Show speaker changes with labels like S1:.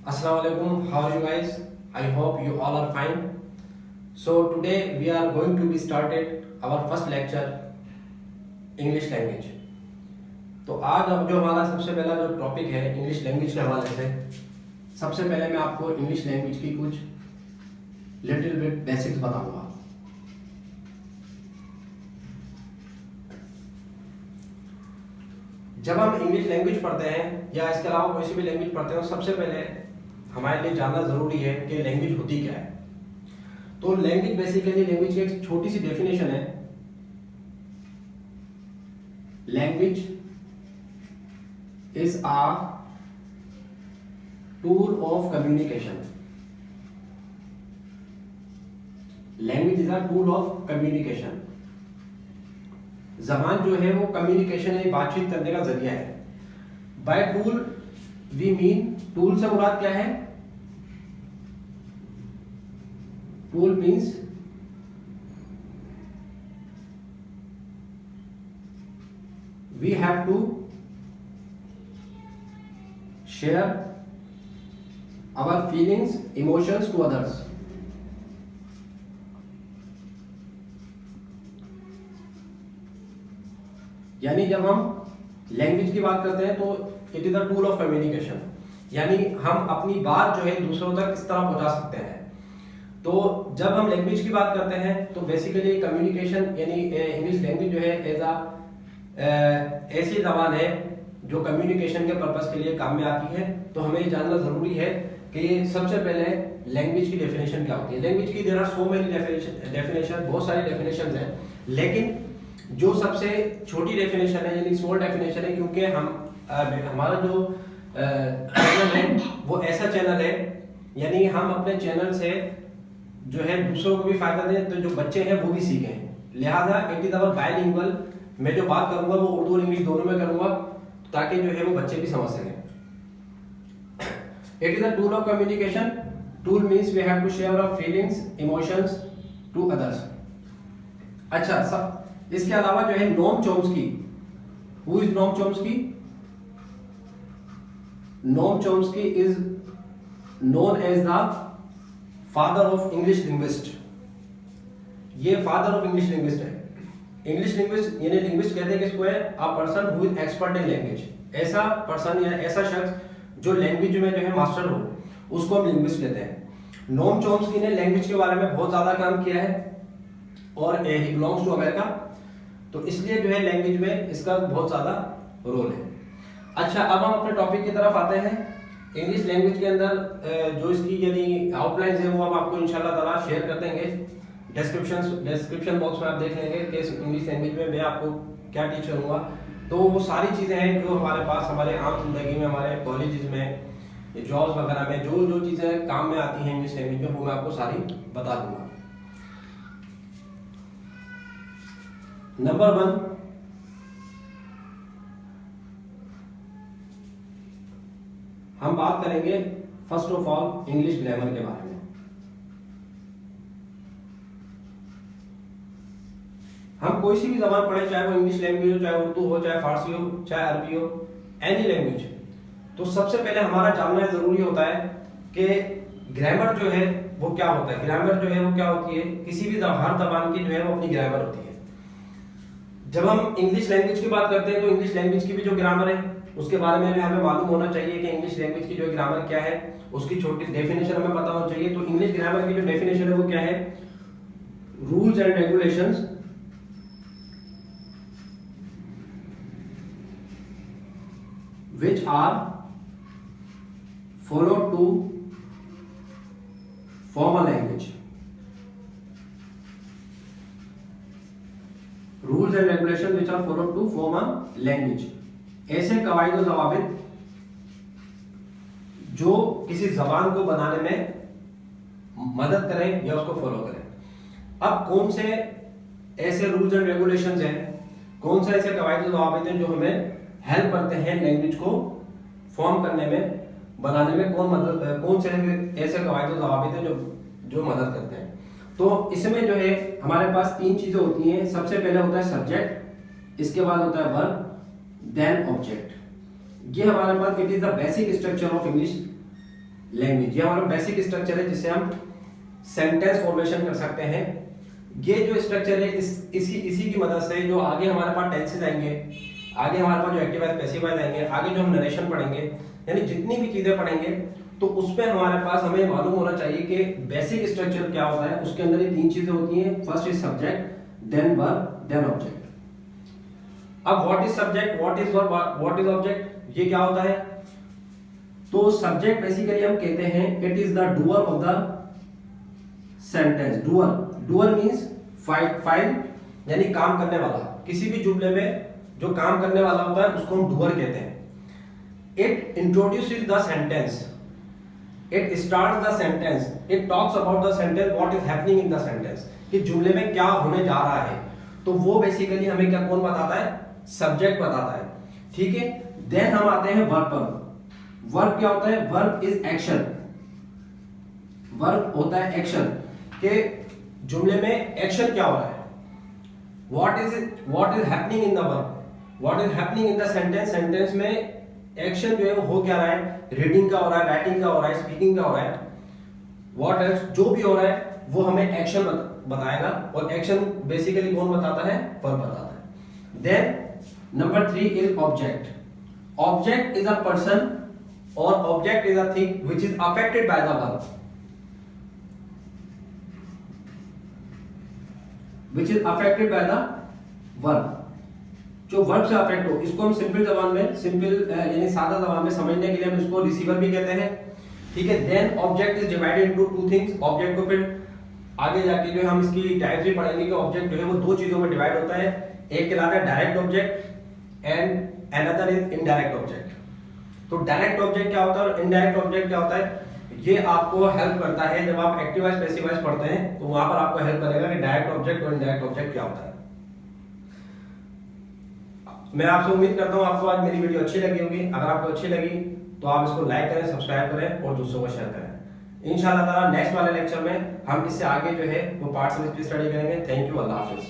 S1: Assalamualaikum, how are you guys? I hope you all are fine. So today we are going to be started our first lecture English language. तो आज जो हमारा सबसे पहला जो topic है English language के हवाले से, सबसे पहले मैं आपको इंग्लिश लैंग्वेज की कुछ लिटिल बिट बेसिक्स बताऊंगा। जब हम इंग्लिश लैंग्वेज पढ़ते हैं या इसके अलावा कोई सी भी लैंग्वेज पढ़ते हैं तो सबसे पहले हमारे लिए जानना जरूरी है कि लैंग्वेज होती क्या है। तो लैंग्वेज बेसिकली लैंग्वेज की एक छोटी सी डेफिनेशन है। Language is a tool of communication. Language is a tool of communication. जबान जो है वो कम्युनिकेशन यानी बातचीत करने का जरिया है। By tool we mean, tool से मुराद क्या है? Tool means we have to share our feelings emotions to others. यानी जब हम लैंग्वेज की बात करते हैं तो it is the tool of communication, यानी हम अपनी बात जो है दूसरों तक किस तरह पहुंचा सकते हैं। तो जब हम लैंग्वेज की बात करते हैं तो बेसिकली कम्युनिकेशन यानी इंग्लिश लैंग्वेज जो है एज अ ऐसी जबान है जो कम्युनिकेशन के पर्पस के लिए काम में आती है। तो हमें ये जानना जरूरी है कि सबसे पहले लैंग्वेज की डेफिनेशन क्या होती है। लैंग्वेज की there are so many definition, बहुत सारी डेफिनेशन हैं, लेकिन जो सबसे छोटी डेफिनेशन है यानी स्मॉल डेफिनेशन है, क्योंकि हमारा जो चैनल है वो ऐसा चैनल है यानी हम अपने चैनल से जो है दूसरों को भी फायदा दें, तो जो बच्चे हैं वो भी सीखें। लिहाजा इट इज अवर बायलिंगुअल। मैं जो बात करूंगा वो उर्दू और इंग्लिश दोनों में करूंगा ताकि जो है वो बच्चे भी समझ सकें। It is a tool of communication. Tool means we have to share our feelings emotions to others. अच्छा, सब इसके अलावा जो है Noam Chomsky, who is Noam Chomsky? Noam Chomsky is known as the father of English linguist. ये father of English linguist है। English linguist यानी linguist कहते हैं किसको है? A person who is expert in language. ऐसा पर्सन या ऐसा शख्स जो लैंग्वेज में जो है मास्टर हो, उसको हम लिंग्विस्ट कहते हैं। नोम चॉम्स्की ने लैंग्वेज के बारे में बहुत ज्यादा काम किया है और ही बिलोंग्स टू अमेरिका, तो इसलिए जो है लैंग्वेज में इसका बहुत ज्यादा रोल है। अच्छा, अब हम अपने टॉपिक की तरफ आते हैं। इंग्लिश लैंग्वेज के अंदर जो इसकी यानी आउटलाइंस है वो हम आपको इंशाल्लाह ताला शेयर कर देंगे। डिस्क्रिप्शन बॉक्स में आप देख लेंगे कि इंग्लिश लैंग्वेज में मैं आपको क्या टीच करूंगा। तो वो सारी चीजें हैं जो हमारे पास हमारे आम जिंदगी में, हमारे कॉलेजेस में, जॉब्स वगैरह में जो जो चीजें काम में आती हैं इंग्लिश लैंग्वेज में, वो मैं आपको सारी बता दूंगा। नंबर 1, हम बात करेंगे first of all English grammar के बारे में। हम कोई सी भी जबान पढ़े, चाहे वो इंग्लिश लैंग्वेज हो, चाहे उर्दू हो, चाहे फारसी हो, चाहे अरबी हो, एनी लैंग्वेज, तो सबसे पहले हमारा जानना जरूरी होता है कि ग्रामर जो है वो क्या होता है। ग्रामर जो है वो क्या होती है? किसी भी हर जबान की जो है वो अपनी ग्रामर होती है। जब हम इंग्लिश लैंग्वेज की बात करते हैं तो इंग्लिश लैंग्वेज की भी जो ग्रामर है उसके बारे में हमें मालूम होना चाहिए कि इंग्लिश लैंग्वेज की जो ग्रामर क्या है, उसकी छोटी डेफिनेशन हमें पता होना चाहिए। तो इंग्लिश ग्रामर की जो डेफिनेशन है वो क्या है? Rules and regulations which are followed to form a language. Rules and regulations which are followed to form a language. ऐसे कवायद और ज़वाबित जो किसी जबान को बनाने में मदद करें या उसको फॉलो करें। अब कौन से ऐसे रूल्स एंड रेगुलेशंस हैं, कौन से ऐसे कवायद और ज़वाबित हैं जो हमें हेल्प करते हैं लैंग्वेज को फॉर्म करने में, बनाने में, कौन से ऐसे कवायद और ज़वाबित हैं जो मदद करते हैं। तो इसमें जो है हमारे पास 3 चीजें होती हैं। सबसे पहले होता है सब्जेक्ट, इसके बाद होता है वर्ब, देन ऑब्जेक्ट। ये हमारे पास it is the basic structure of English language. ये हमारा बेसिक स्ट्रक्चर है जिससे हम सेंटेंस फॉर्मेशन कर सकते हैं। ये जो स्ट्रक्चर है इसी की मदद से जो आगे हमारे पास टेंसेस आएंगे, आगे हमारे पास जो एक्टिव वाइज पैसिव वाइज आएंगे, आगे जो हम नरेशन पढ़ेंगे, यानी जितनी भी चीजें पढ़ेंगे तो उसमें हमारे पास हमें मालूम होना चाहिए कि बेसिक स्ट्रक्चर क्या होता है। उसके अंदर ये 3 चीजें होती हैं। First is subject, then verb, then object. अब what is subject, what is verb, what is object, ये क्या होता है? तो सब्जेक्ट बेसिकली हम कहते हैं it is the doer of the sentence. Doer means file, यानी काम करने वाला। किसी भी जुमले में जो काम करने वाला होता है उसको हम डूअर कहते हैं। It introduces the sentence, it starts the sentence, it talks about the sentence, what is happening in the sentence, कि जुमले में क्या होने जा रहा है। तो वो बेसिकली हमें क्या कौन बताता है? सब्जेक्ट बताता है। ठीक है, देन हम आते हैं वर्ब पर। वर्ब क्या होता है? Verb is action. वर्ब होता है एक्शन, के जुमले में एक्शन क्या हो रहा है। What is happening in the verb, what is happening in the sentence, sentence में एक्शन जो है वो हो क्या रहा है? रीडिंग का हो रहा है, राइटिंग का हो रहा है, स्पीकिंग का हो रहा है, व्हाट एल्स, जो भी हो रहा है वो हमें एक्शन बताएगा। और एक्शन बेसिकली कौन बताता है? वर्ब बताता है। Then number 3 is object. Object is a person और object is a thing which is affected by the verb, which is affected by the verb। जो वर्ब से अफेक्ट हो, इसको हम सिंपल जबान में, यानी सादा जबान में समझने के लिए हम इसको रिसीवर भी कहते हैं। ठीक है, then object is divided into 2 things. Object को फिर आगे जाके जो हम इसकी टाइप्स भी पढ़ेंगे कि ऑब्जेक्ट जो है वो 2 चीजों में डिवाइड होता है। एक कहलाता है direct object and another is indirect object. तो डायरेक्ट ऑब्जेक्ट क्या होता है और इनडायरेक्ट ऑब्जेक्ट क्या होता है, ये आपको हेल्प करता है जब आप एक्टिव वाइज पैसिव वाइज पढ़ते हैं, तो वहां पर आपको हेल्प करेगा कि डायरेक्ट ऑब्जेक्ट और इनडायरेक्ट ऑब्जेक्ट क्या होता है। मैं आपसे उम्मीद करता हूं आपको आज मेरी वीडियो अच्छी लगी होगी। अगर आपको अच्छी लगी तो आप इसको लाइक करें, सब्सक्राइब करें और दूसरों को शेयर करें। इंशाल्लाह ताला नेक्स्ट वाले लेक्चर में हम इससे आगे जो है वो पार्ट्स में स्टडी करेंगे। Thank you, Allah Hafiz.